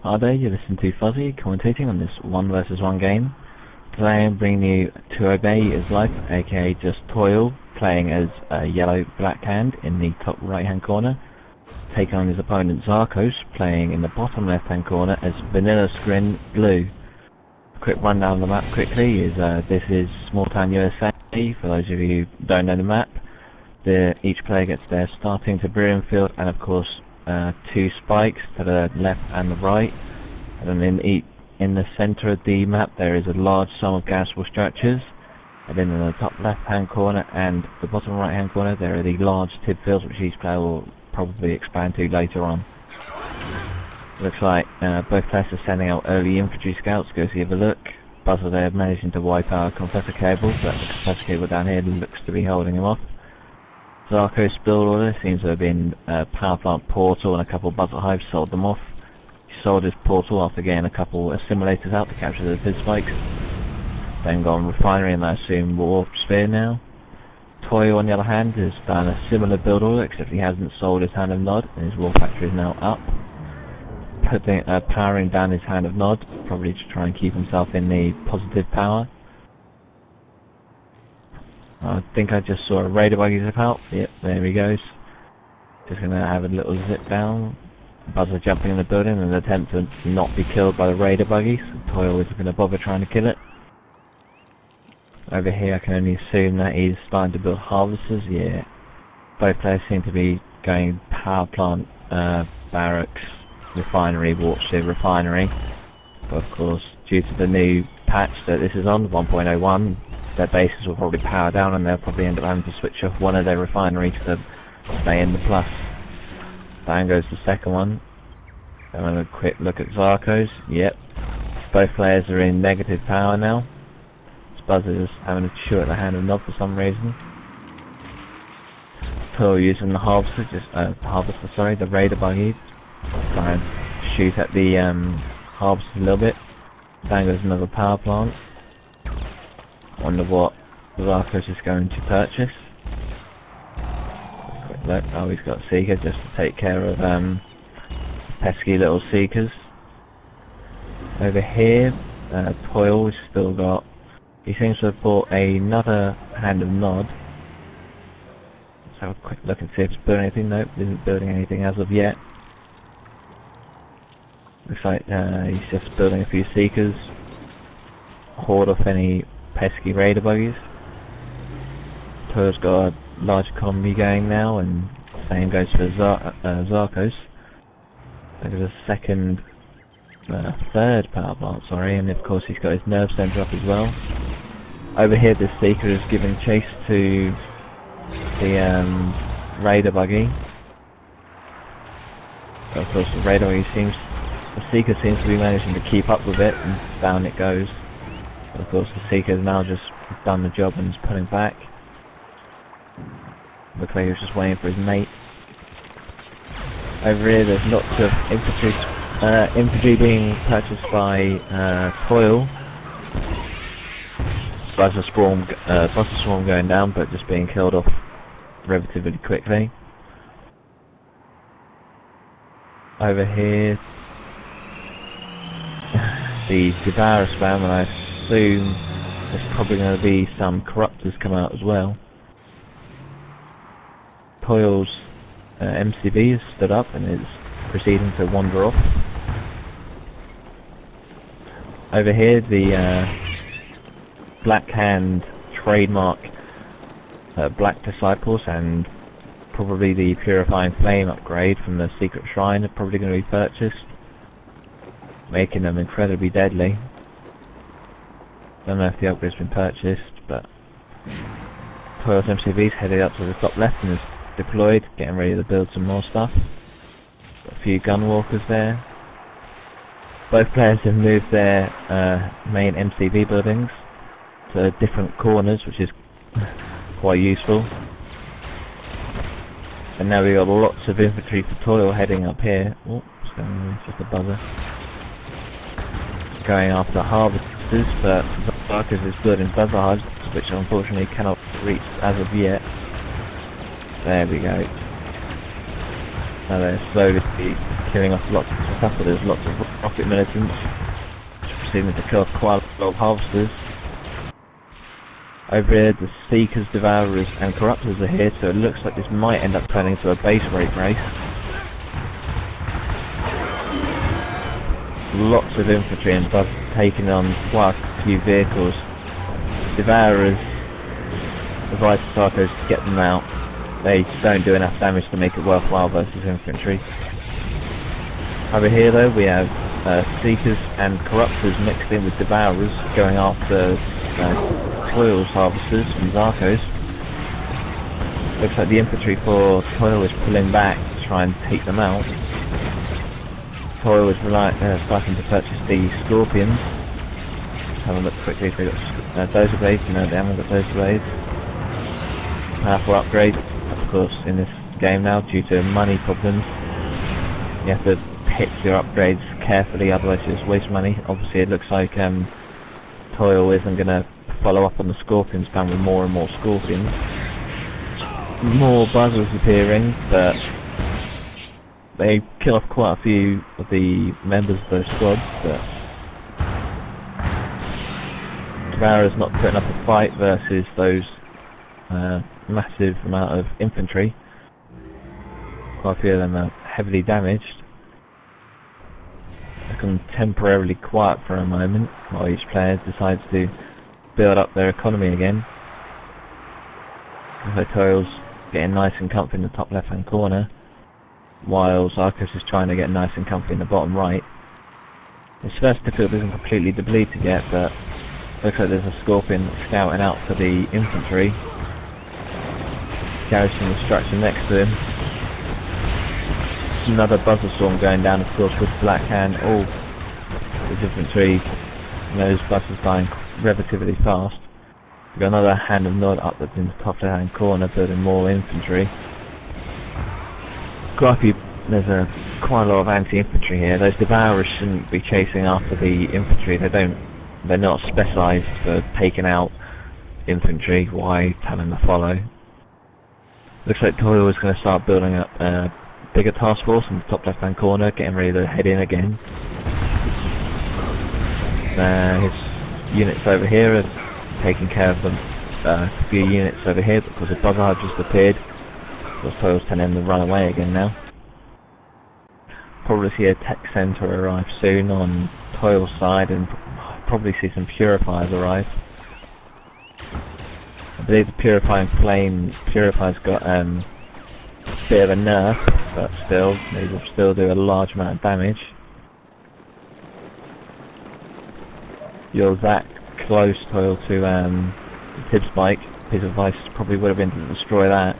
Hi there, you listen to Fuzzy commentating on this 1 versus 1 game. Today I'm bringing you ToObeyIsLife, aka just Toil, playing as a yellow black hand in the top right hand corner, taking on his opponent Zarkos, playing in the bottom left hand corner as Vanilla Scrin Blue. A quick rundown of the map quickly is this is Small Town USA, for those of you who don't know the map. Each player gets their starting Tiberium field and of course 2 spikes to the left and the right, and then in the centre of the map there is a large sum of gasable structures, and then in the top left hand corner and the bottom right hand corner there are the large tib fields which each player will probably expand to later on. Looks like both players are sending out early infantry scouts to go see a look. Buzzer there managing to wipe our compressor cable, but the compressor cable down here looks to be holding him off. Zarkos build order seems to have been power plant portal and a couple of buzzer hives, sold them off. He sold his portal after getting a couple assimilators out to capture the fizz spikes. Then gone refinery and I assume warp sphere now. Toyo on the other hand has done a similar build order, except he hasn't sold his hand of nod and his war factory is now up. Powering down his hand of nod, probably to try and keep himself in the positive power. I think I just saw a raider buggy zip out. Yep, there he goes. Just going to have a little zip down. Buzzer jumping in the building in an attempt to not be killed by the raider buggy. So Toil isn't going to bother trying to kill it. Over here I can only assume that he's starting to build harvesters. Yeah. Both players seem to be going power plant, barracks, refinery, warship, refinery. But of course, due to the new patch that this is on, 1.01, their bases will probably power down and they'll probably end up having to switch off one of their refineries to stay in the plus. Down goes the second one. Having a quick look at Zarkos. Yep. Both players are in negative power now. Buzzer's having a chew at the hand of nod for some reason. Toil using the harvester, the raider buggy. Try and shoot at the harvester a little bit. Down goes another power plant. Wonder what Zarkos is going to purchase. Quick look. Oh, he's got Seeker just to take care of pesky little Seekers. Over here, Toil has still got. He seems to have bought another hand of nod. Let's have a quick look and see if it's building anything. Nope, isn't building anything as of yet. Looks like he's just building a few Seekers. Hoard off any pesky raider buggies. Toil's got a large economy going now, and same goes for Zarkos. There's a third power plant, and of course he's got his nerve center up as well. Over here this Seeker is giving chase to the raider buggy. But of course the Seeker seems to be managing to keep up with it, and down it goes. But of course the Seeker's now just done the job and is pulling back. Looks like he was just waiting for his mate. Over here there's lots of infantry being purchased by Toil. Buzzer swarm going down, but just being killed off relatively quickly. Over here, the Devourer spam, and I assume there's probably going to be some corruptors come out as well. Toil's MCV has stood up and is proceeding to wander off. Over here, the Black Hand trademark Black Disciples and probably the Purifying Flame upgrade from the Secret Shrine are probably going to be purchased, making them incredibly deadly. Don't know if the upgrade's been purchased, but Toil's MCV's headed up to the top left and is deployed, getting ready to build some more stuff. Got a few gun walkers there. Both players have moved their main MCV buildings to different corners, which is quite useful. And now we've got lots of infantry for Toil heading up here. Oh, what's going on? It's just a buzzer. Going after harvesters, but Zarkos is building buzzer hives, which unfortunately cannot reach as of yet. There we go. Now they're slowly killing off lots of stuff, but there's lots of rocket militants proceeding to kill off quite a lot of harvesters. Over here, the Seekers, Devourers and Corruptors are here, so it looks like this might end up turning into a base rape race. Lots of infantry and bugs taking on quite a few vehicles. Devourers advise Zarkos to get them out. They don't do enough damage to make it worthwhile versus infantry. Over here though, we have Seekers and Corruptors mixed in with Devourers going after Toil's harvesters from Zarkos. Looks like the infantry for Toil is pulling back to try and take them out. Toil is starting to purchase the Scorpions. Have a look quickly if they've got Dozer Blades. No, they haven't got Dozer Blades. Powerful upgrade, of course, in this game now due to money problems. You have to pick your upgrades carefully, otherwise you just waste money. Obviously it looks like Toil isn't going to follow up on the Scorpions ban with more and more Scorpions. More buzzers appearing, but they kill off quite a few of the members of those squads, but Devourer's not putting up a fight versus those massive amount of infantry. Quite a few of them are heavily damaged. Become temporarily quiet for a moment while each player decides to build up their economy again. Toil's getting nice and comfy in the top left hand corner, while Zarkos is trying to get nice and comfy in the bottom right. His first field isn't completely depleted yet, but looks like there's a Scorpion scouting out for the infantry. Garrison destruction next to him. Another buzzer storm going down, of course, with Black Hand. All the infantry, those buzzers dying relatively fast. We've got another Hand of Nod up in the top left hand corner, building more infantry. There's quite a lot of anti-infantry here. Those Devourers shouldn't be chasing after the infantry. They're not specialised for taking out infantry. Why tell them to follow? Looks like Toil is going to start building up a bigger task force in the top left hand corner, getting ready to head in again. His units over here are taking care of them. A few units over here because the buzzer have just appeared. So Toil's telling them to run away again now. Probably see a tech centre arrive soon on Toil's side, and probably see some purifiers arrive. I believe the purifying flame purifier's got a bit of a nerf, but still, they will still do a large amount of damage. You're that close, Toil, to the tib spike. His advice probably would have been to destroy that.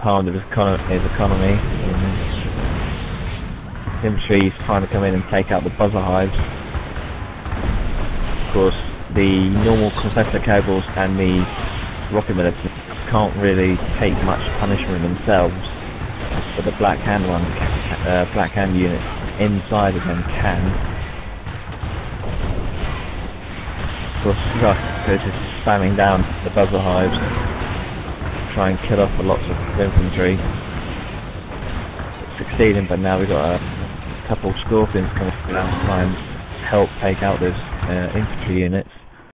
Harmed his economy. Infantry is trying to come in and take out the buzzer hives. Of course, the normal Confessor cables and the rocket militants can't really take much punishment themselves, but the Black Hand units inside of them can. Of course, Zarkos is spamming down the buzzer hives, try and kill off lots of infantry. Succeeding, but now we've got a couple of Scorpions coming down to try and help take out those infantry units.